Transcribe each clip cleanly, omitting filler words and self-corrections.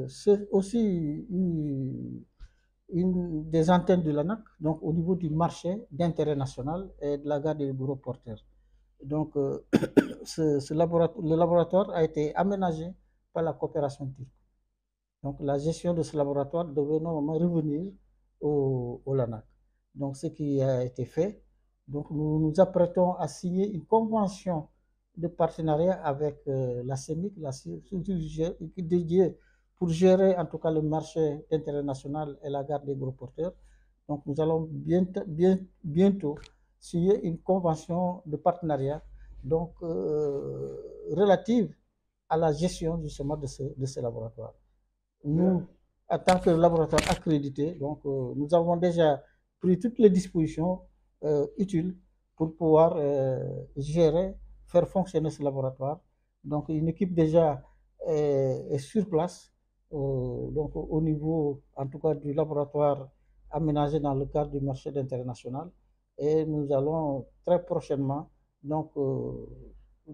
C'est aussi une des antennes de l'ANAC, donc au niveau du marché d'intérêt national et de la gare des gros porteurs. Donc, le laboratoire a été aménagé par la coopération turque. Donc, la gestion de ce laboratoire devait normalement revenir au LANAC. Donc, ce qui a été fait, donc nous nous apprêtons à signer une convention de partenariat avec la CEMIC, la structure dédiée pour gérer en tout cas le marché international et la garde des gros porteurs. Donc, nous allons bientôt signer une convention de partenariat donc, relative à la gestion justement de ce laboratoire. Nous, en tant que laboratoire accrédité, donc, nous avons déjà pris toutes les dispositions utiles pour pouvoir gérer, faire fonctionner ce laboratoire. Donc, une équipe déjà est sur place, donc au niveau, en tout cas, du laboratoire aménagé dans le cadre du marché d'intérêt national. Et nous allons très prochainement donc,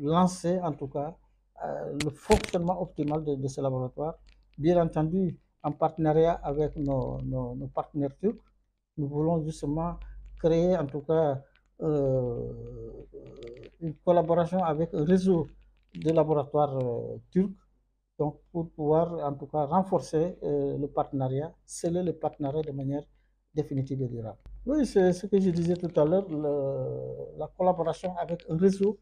lancer, en tout cas, le fonctionnement optimal de ce laboratoire. Bien entendu, en partenariat avec nos partenaires turcs, nous voulons justement créer en tout cas une collaboration avec un réseau de laboratoires turcs, donc pour pouvoir en tout cas renforcer le partenariat, sceller le partenariat de manière définitive et durable. Oui, c'est ce que je disais tout à l'heure, la collaboration avec un réseau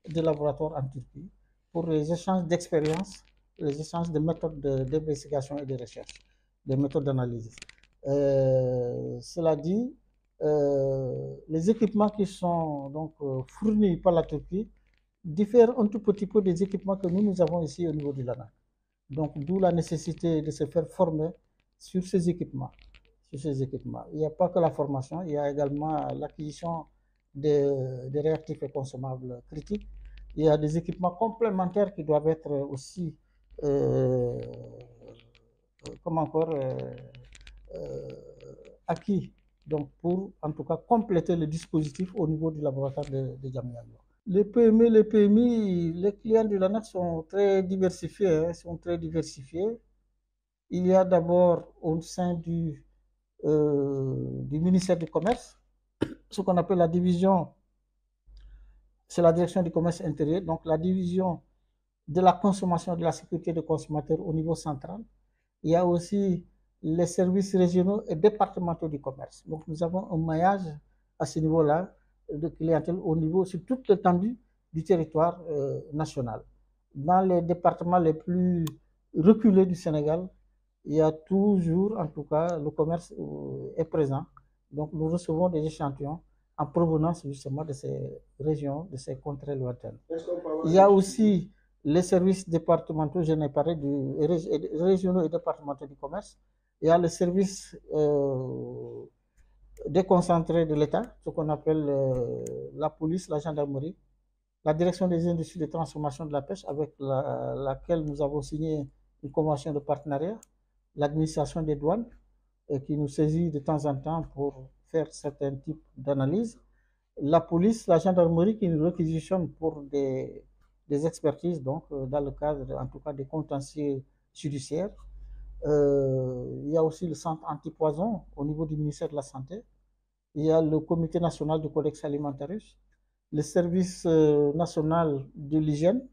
de laboratoires en Turquie pour les échanges d'expériences, les échanges de méthodes d'investigation et de recherche, des méthodes d'analyse. Cela dit, les équipements qui sont donc fournis par la Turquie diffèrent un tout petit peu des équipements que nous avons ici au niveau du LANAC. Donc, d'où la nécessité de se faire former sur ces équipements. Il n'y a pas que la formation, il y a également l'acquisition des réactifs et consommables critiques. Il y a des équipements complémentaires qui doivent être aussi, comme encore, acquis, donc pour en tout cas compléter le dispositif au niveau du laboratoire de Djamnyadlo. Les PME, les PMI, les clients de l'ANAC sont très diversifiés, Il y a d'abord au sein du ministère du Commerce, ce qu'on appelle la division, c'est la direction du commerce intérieur, donc la division de la consommation et de la sécurité des consommateurs au niveau central. Il y a aussi les services régionaux et départementaux du commerce. Donc nous avons un maillage à ce niveau-là de clientèle au niveau, sur toute l'étendue du territoire national. Dans les départements les plus reculés du Sénégal, il y a toujours, en tout cas, le commerce est présent. Donc nous recevons des échantillons en provenance justement de ces régions, de ces contrées lointaines. Il y a aussi les services départementaux, je n'ai parlé régionaux et départementaux du commerce. Il y a le service déconcentré de l'État, ce qu'on appelle la police, la gendarmerie, la direction des industries de transformation de la pêche, avec laquelle nous avons signé une convention de partenariat, l'administration des douanes, qui nous saisit de temps en temps pour faire certains types d'analyses, la police, la gendarmerie qui nous réquisitionne pour des expertises, donc dans le cadre, en tout cas, des contentieux judiciaires. Il y a aussi le centre antipoison au niveau du ministère de la Santé. Il y a le comité national du codex alimentaire, le service national de l'hygiène.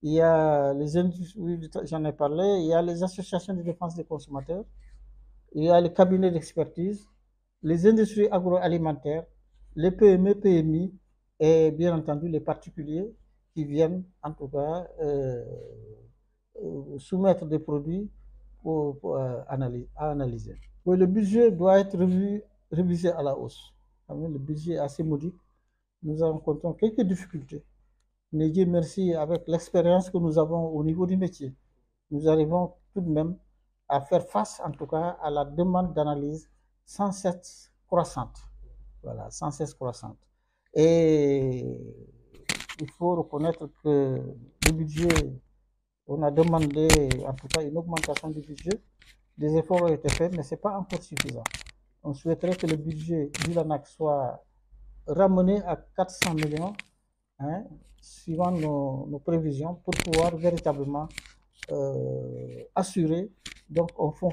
Il y a les industries, j'en ai parlé, il y a les associations de défense des consommateurs. Il y a les cabinets d'expertise, les industries agroalimentaires, les PME, PMI et bien entendu les particuliers qui viennent en tout cas soumettre des produits pour analyser. Oui, le budget doit être révisé à la hausse. Le budget est assez modique. Nous rencontrons quelques difficultés. Mais Dieu merci, avec l'expérience que nous avons au niveau du métier, nous arrivons tout de même à faire face en tout cas à la demande d'analyse sans cesse croissante. Voilà, sans cesse croissante. Et il faut reconnaître que le budget, on a demandé en tout cas une augmentation du budget. Des efforts ont été faits, mais ce n'est pas encore suffisant. On souhaiterait que le budget du LANAC soit ramené à 400 millions, hein, suivant nos prévisions, pour pouvoir véritablement assurée donc, en fonction